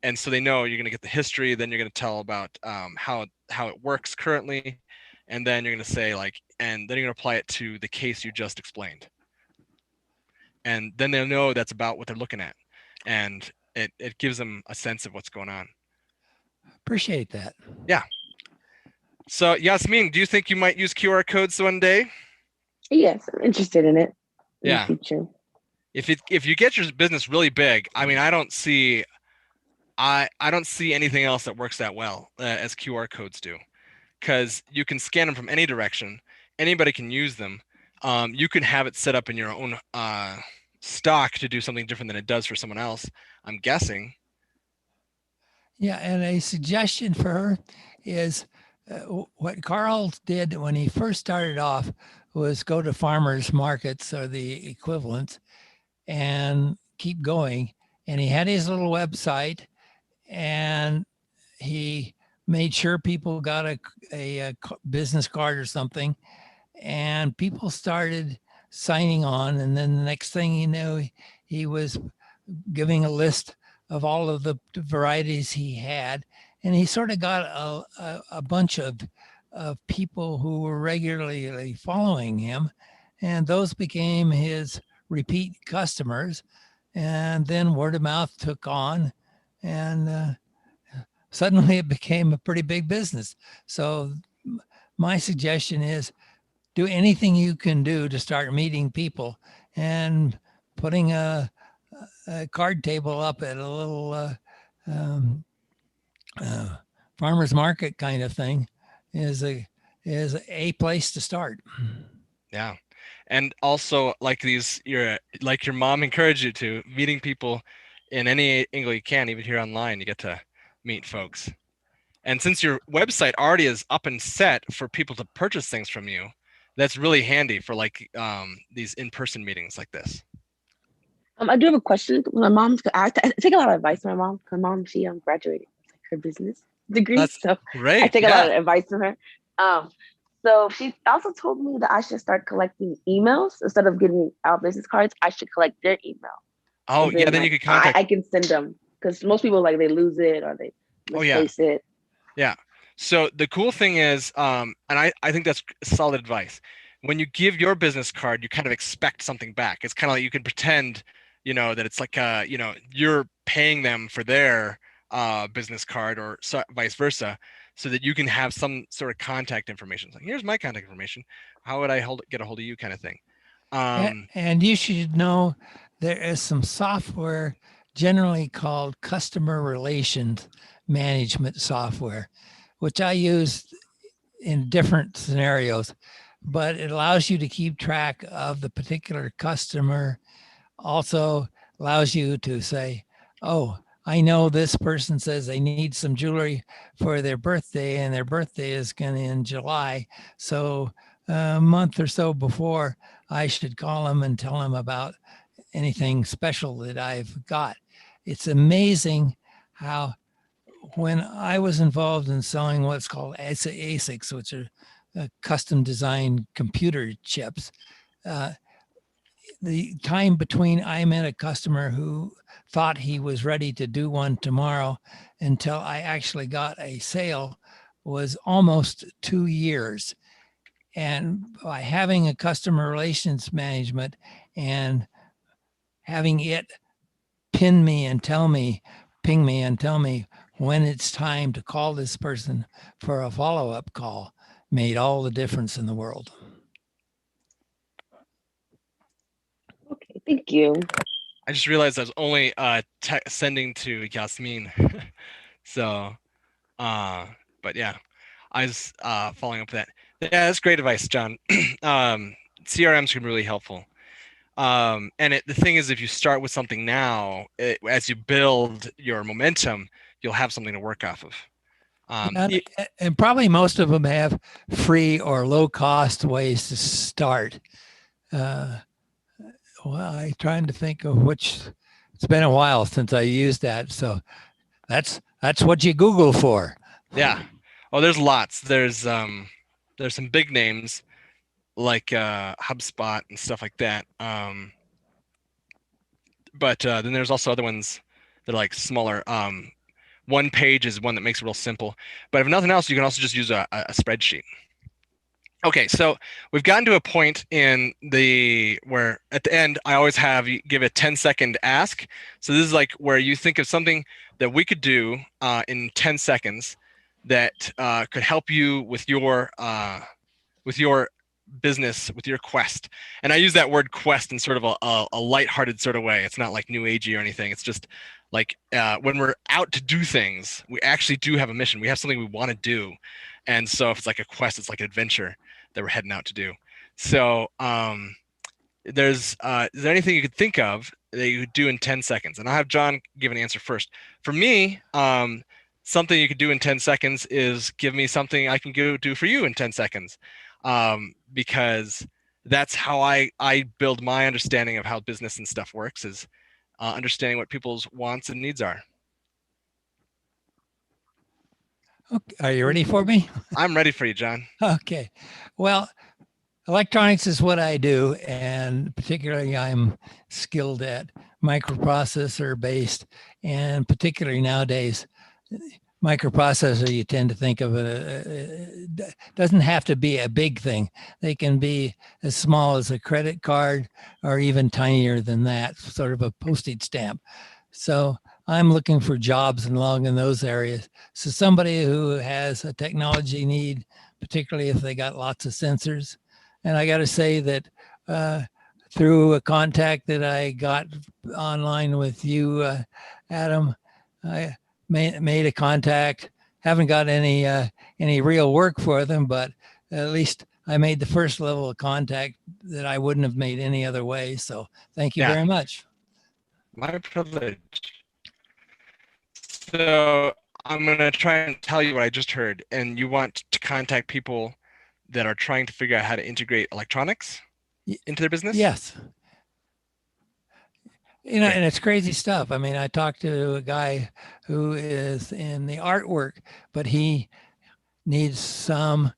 And so they know you're going to get the history, then you're going to tell about how it works currently, and then you're going to say like, and then you're going to apply it to the case you just explained. And then they'll know that's about what they're looking at, and it gives them a sense of what's going on. Appreciate that. Yeah. So Yasmin, do you think you might use QR codes one day? Yes, I'm interested in it. Yeah. In the future. If you get your business really big, I mean, I don't see anything else that works that well as QR codes do, because you can scan them from any direction. Anybody can use them. You can have it set up in your own stock to do something different than it does for someone else, I'm guessing. Yeah, and a suggestion for her is what Carl did when he first started off was go to farmers markets or the equivalent and keep going. And he had his little website, and he made sure people got a business card or something, and people started signing on. And then the next thing you know, he was giving a list of all of the varieties he had, and he sort of got a bunch of people who were regularly following him, and those became his repeat customers. And then word of mouth took on, and suddenly it became a pretty big business. So my suggestion is do anything you can do to start meeting people, and putting a card table up at a little farmer's market kind of thing is a place to start. Yeah. And also like your mom encouraged you to, meeting people in any angle you can, even here online, you get to meet folks. And since your website already is up and set for people to purchase things from you, that's really handy for like these in-person meetings like this. I do have a question. My mom's, I take a lot of advice from my mom. My mom, she graduated her business degree. That's so great. I take a lot of advice from her. So she also told me that I should start collecting emails instead of getting out business cards. I should collect their email. Oh, And yeah, then then you like, could contact. I can send them because most people like they lose it or they Oh, yeah. misplace it. Yeah. So the cool thing is, and I think that's solid advice. When you give your business card, you kind of expect something back. It's kind of like you can pretend, that it's like, you're paying them for their business card or so, vice versa, so that you can have some sort of contact information. It's like, here's my contact information. How would I get a hold of you, kind of thing. And you should know there is some software generally called customer relations management software, which I use in different scenarios, but it allows you to keep track of the particular customer. Also allows you to say, oh, I know this person says they need some jewelry for their birthday and their birthday is going to in July. So a month or so before, I should call them and tell them about anything special that I've got. It's amazing how when I was involved in selling what's called ASICs, which are custom designed computer chips, the time between I met a customer who thought he was ready to do one tomorrow until I actually got a sale was almost 2 years. And by having a customer relations management and having it ping me and tell me when it's time to call this person for a follow-up call made all the difference in the world. Okay, thank you. I just realized I was only sending to Yasmin. So, but yeah, I was following up with that. Yeah, that's great advice, John. CRMs can be really helpful. And the thing is, if you start with something now, as you build your momentum, you'll have something to work off of. And probably most of them have free or low cost ways to start. Well, I'm trying to think of which. It's been a while since I used that, so that's what you Google for. Yeah. Oh, there's lots. There's some big names like HubSpot and stuff like that. But then there's also other ones that are like smaller. One Page is one that makes it real simple. But if nothing else, you can also just use a spreadsheet. Okay, so we've gotten to a point in where at the end I always have you give a 10-second ask. So this is like where you think of something that we could do in 10 seconds that could help you with your business, with your quest. And I use that word quest in sort of a lighthearted sort of way. It's not like new agey or anything. It's just like when we're out to do things, we actually do have a mission. We have something we want to do. And so if it's like a quest, it's like an adventure that we're heading out to do. So is there anything you could think of that you could do in 10 seconds? And I'll have John give an answer first. For me, something you could do in 10 seconds is give me something I can go do for you in 10 seconds. Because that's how I build my understanding of how business and stuff works, is understanding what people's wants and needs are. Okay. Are you ready for me? I'm ready for you, John. Okay. Well, electronics is what I do, and particularly I'm skilled at microprocessor based, and particularly nowadays, microprocessor, you tend to think of it, doesn't have to be a big thing. They can be as small as a credit card or even tinier than that, sort of a postage stamp. So I'm looking for jobs along in those areas. So somebody who has a technology need, particularly if they got lots of sensors. And I got to say that through a contact that I got online with you, Adam, I made a contact. Haven't got any real work for them, but at least I made the first level of contact that I wouldn't have made any other way. So thank you very much. My privilege. So I'm going to try and tell you what I just heard. And you want to contact people that are trying to figure out how to integrate electronics into their business? Yes. And it's crazy stuff. I mean, I talked to a guy who is in the artwork, but he needs some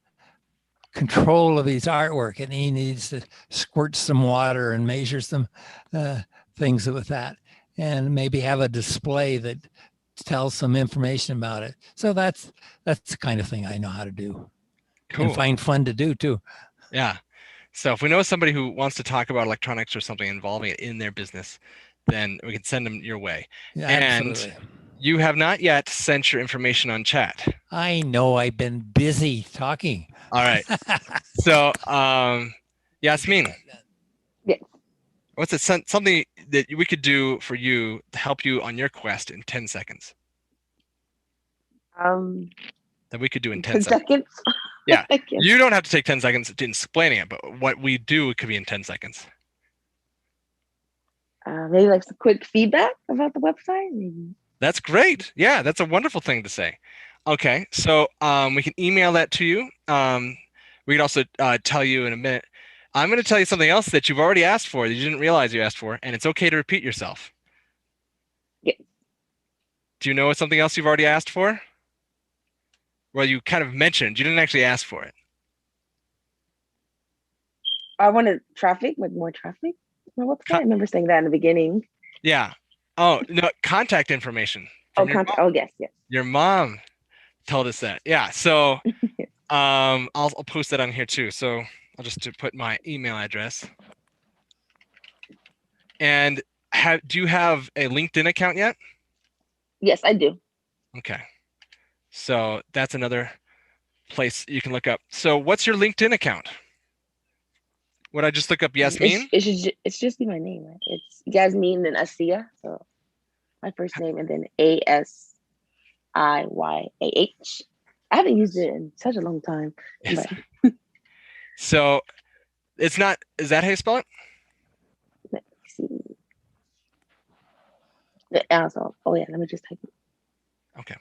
control of his artwork, and he needs to squirt some water and measure some things with that. and maybe have a display that tells some information about it. So that's the kind of thing I know how to do. Cool. And find fun to do too. Yeah. So if we know somebody who wants to talk about electronics or something involving it in their business, then we can send them your way. Yeah, and absolutely. You have not yet sent your information on chat. I know, I've been busy talking. All right. So, Yasmin. Yes. What's it, something that we could do for you to help you on your quest in 10 seconds? That we could do in 10 seconds. Yeah. You don't have to take 10 seconds to explaining it, but what we do could be in 10 seconds. Maybe like some quick feedback about the website. Maybe. That's great. Yeah, that's a wonderful thing to say. Okay, so we can email that to you. We can also tell you in a minute. I'm going to tell you something else that you've already asked for that you didn't realize you asked for, and it's okay to repeat yourself. Yes. Do you know something else you've already asked for? Well, you kind of mentioned. You didn't actually ask for it. I wanted traffic, like more traffic on my website. I remember saying that in the beginning. Yeah. Oh, no, contact information. Oh, contact. Oh, yes, yes. Your mom told us that. Yeah. So I'll post that on here too. So I'll just put my email address. And do you have a LinkedIn account yet? Yes, I do. Okay. So that's another place you can look up. So what's your LinkedIn account? Would I just look up Yasmin? It's just be my name, right? It's Yasmin and Asiya. So my first name and then ASIYAH. I haven't used it in such a long time. Yes. So it's not, is that how you spell it? Let's see. Oh yeah, let me just type it. Okay.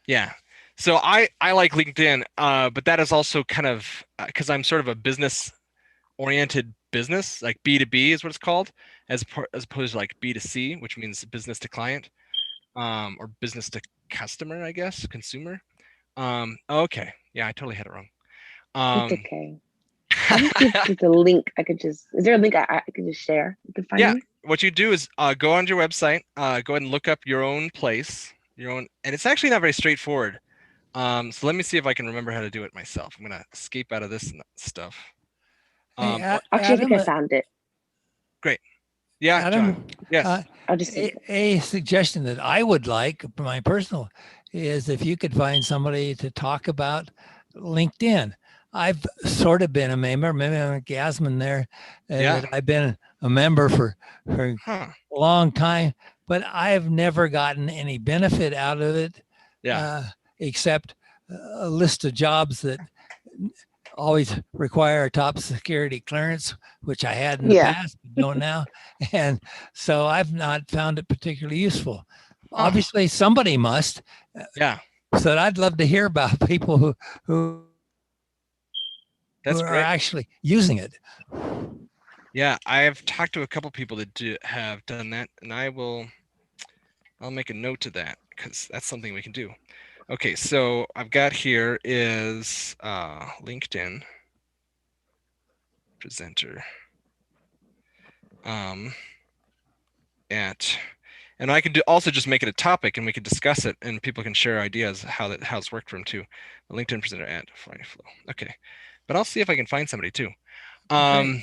Yeah. So I like LinkedIn, but that is also kind of because I'm sort of a business-oriented business, like B2B is what it's called, as opposed to like B2C, which means business to client, or business to customer, I guess, consumer. Okay. Yeah, I totally had it wrong. It's okay. It's a link. Is there a link I could just share? You can find me? What you do is go on your website, go ahead and look up your own place, and it's actually not very straightforward. So let me see if I can remember how to do it myself. I'm gonna escape out of this stuff. Actually, I think I found it. Great. Yeah, Adam, John. Yes. I'll just a suggestion that I would like, my personal, is if you could find somebody to talk about LinkedIn. I've sort of been a member, maybe I'm like Yasmin there. Yeah. I've been a member for a long time, but I've never gotten any benefit out of it. Yeah. Except a list of jobs that always require a top security clearance, which I had in the past, but don't now. And so I've not found it particularly useful. Obviously, somebody must. Yeah. So I'd love to hear about people who That's are great. actually using it. Yeah, I have talked to a couple people that have done that, and I'll make a note of that because that's something we can do. Okay, so I've got here is LinkedIn presenter and I could also just make it a topic and we could discuss it and people can share ideas how it's worked for them too. The LinkedIn presenter at Friday Flow. Okay, but I'll see if I can find somebody too. So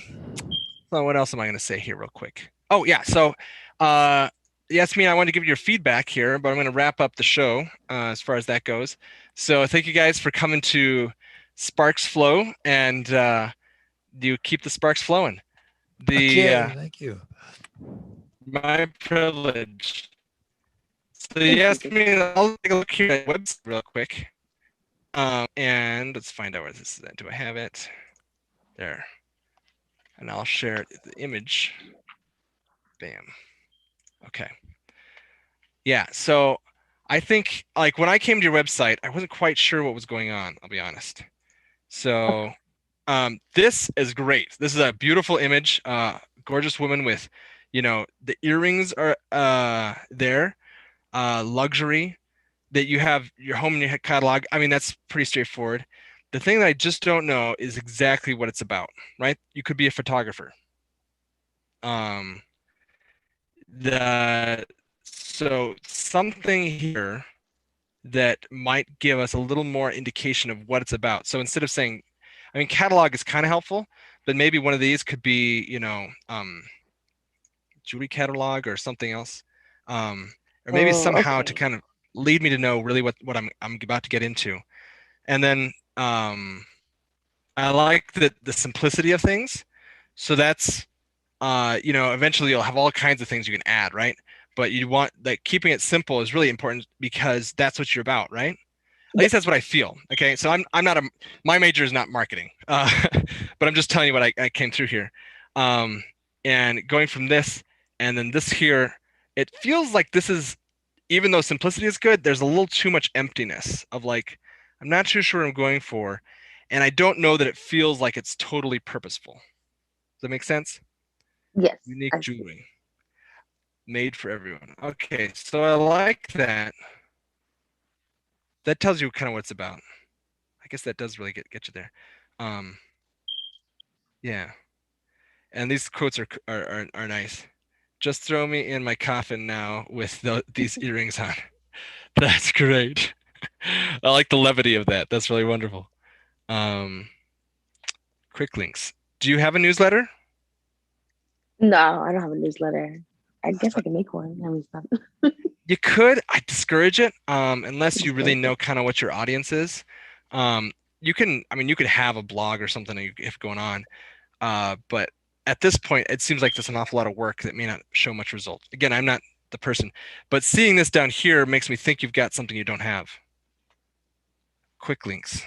what else am I going to say here real quick? Oh yeah, so Yasmin, I want to give you your feedback here, but I'm going to wrap up the show as far as that goes. So thank you guys for coming to Sparks Flow, and you keep the sparks flowing. Thank you. My privilege. So Yasmin, I'll take a look here at the website real quick, and let's find out where this is at. Do I have it? There. And I'll share the image. Bam. Okay. Yeah, so I think like when I came to your website, I wasn't quite sure what was going on, I'll be honest. So this is great. This is a beautiful image, gorgeous woman with, the earrings are there, luxury, that you have your home in your catalog. I mean, that's pretty straightforward. The thing that I just don't know is exactly what it's about, right? You could be a photographer. So something here that might give us a little more indication of what it's about. So instead of saying, I mean, catalog is kind of helpful, but maybe one of these could be, jewelry catalog or something else, or maybe somehow to kind of lead me to know really what I'm about to get into. And then I like the simplicity of things. So that's eventually you'll have all kinds of things you can add, right? But you want like keeping it simple is really important because that's what you're about, right? At least that's what I feel. Okay, so I'm not my major is not marketing, but I'm just telling you what I came through here. And going from this and then this here, it feels like this is, even though simplicity is good, there's a little too much emptiness of like, I'm not too sure what I'm going for. And I don't know that it feels like it's totally purposeful. Does that make sense? Yes. Unique jewelry. Made for everyone. Okay, so I like that. That tells you kind of what it's about. I guess that does really get you there. Yeah. And these quotes are nice. Just throw me in my coffin now with these earrings on. That's great. I like the levity of that. That's really wonderful. Quick links. Do you have a newsletter? No, I don't have a newsletter. I guess I can make one. I mean, you could. I discourage it unless you really know kind of what your audience is. You can, I mean, you could have a blog or something if going on, but at this point, it seems like there's an awful lot of work that may not show much result. Again, I'm not the person, but seeing this down here makes me think you've got something you don't have. Quick links.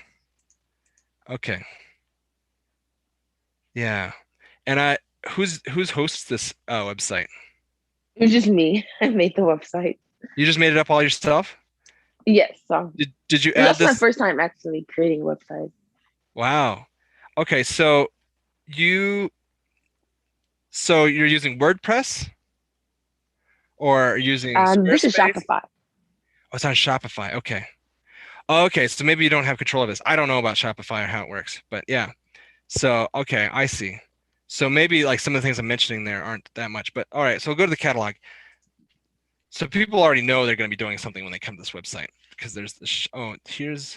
Okay. Yeah. And who's hosts this website? It was just me. I made the website. You just made it up all yourself? Yes. Did you add this? That's my first time actually creating websites. Wow. Okay, so you're using WordPress or using this is Shopify. Oh, it's on Shopify. Okay. Okay, so maybe you don't have control of this. I don't know about Shopify or how it works, but yeah. So, okay, I see. So maybe like some of the things I'm mentioning there aren't that much, but all right, so we'll go to the catalog. So people already know they're going to be doing something when they come to this website because there's this, here's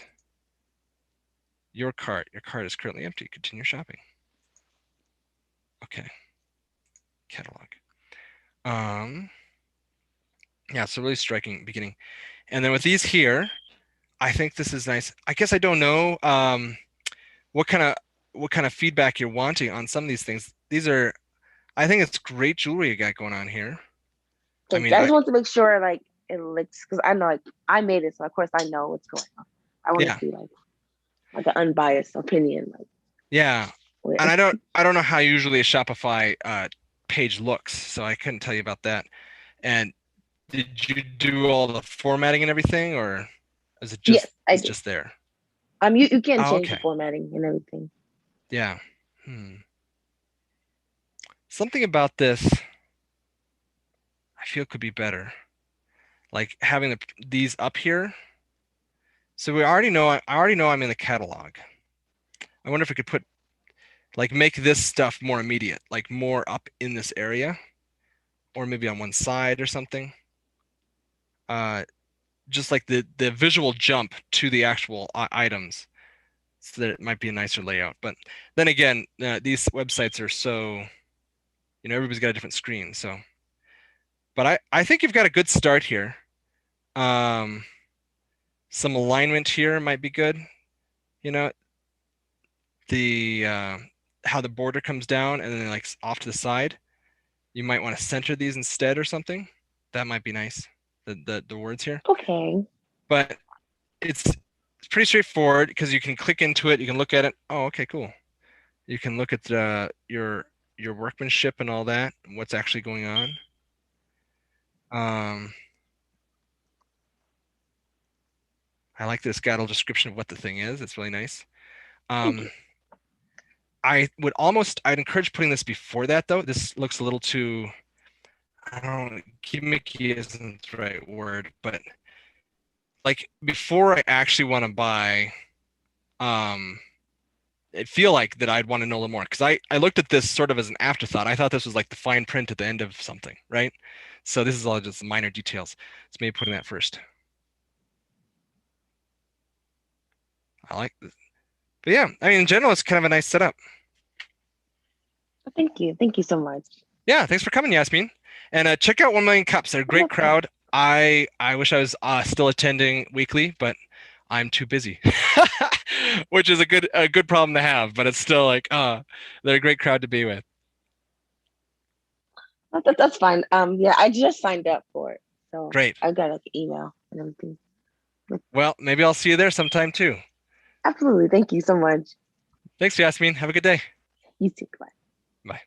your cart. Your cart is currently empty. Continue shopping. Okay. Catalog. Yeah, so really striking beginning. And then with these here, I think this is nice. I guess I don't know what kind of feedback you're wanting on some of these things. These are, I think it's great jewelry you got going on here. I mean, I just want to make sure like it looks, because I know like I made it, so of course I know what's going on. I want to see like an unbiased opinion. Like, yeah, and I don't know how usually a Shopify page looks, so I couldn't tell you about that. And did you do all the formatting and everything, or is it just just there? You can change the formatting and everything. Yeah. Something about this I feel could be better. Like having these up here. So I already know I'm in the catalog. I wonder if we could put make this stuff more immediate, like more up in this area, or maybe on one side or something. Just like the visual jump to the actual items, so that it might be a nicer layout. But then again, these websites are so, everybody's got a different screen. So, but I think you've got a good start here. Some alignment here might be good. The how the border comes down and then like off to the side. You might want to center these instead or something. That might be nice. The words here. Okay. But it's pretty straightforward because you can click into it. You can look at it. Oh, okay, cool. You can look at your workmanship and all that, and what's actually going on. I like this guidal description of what the thing is. It's really nice. I'd encourage putting this before that though. This looks a little too, I don't know, gimmicky isn't the right word, but like before I actually want to buy feel like that I'd want to know a little more, because I looked at this sort of as an afterthought. I thought this was like the fine print at the end of something, right? So this is all just minor details. So maybe putting that first. I like this. But yeah, I mean, in general, it's kind of a nice setup. Thank you. Thank you so much. Yeah, thanks for coming, Yasmin. And check out 1 Million Cups. They're a great crowd. I wish I was still attending weekly, but I'm too busy, which is a good problem to have. But it's still like, they're a great crowd to be with. That's fine. Yeah, I just signed up for it, so Great. I got like email and everything. Well, maybe I'll see you there sometime too. Absolutely. Thank you so much. Thanks, Yasmin. Have a good day. You too. Bye. Bye.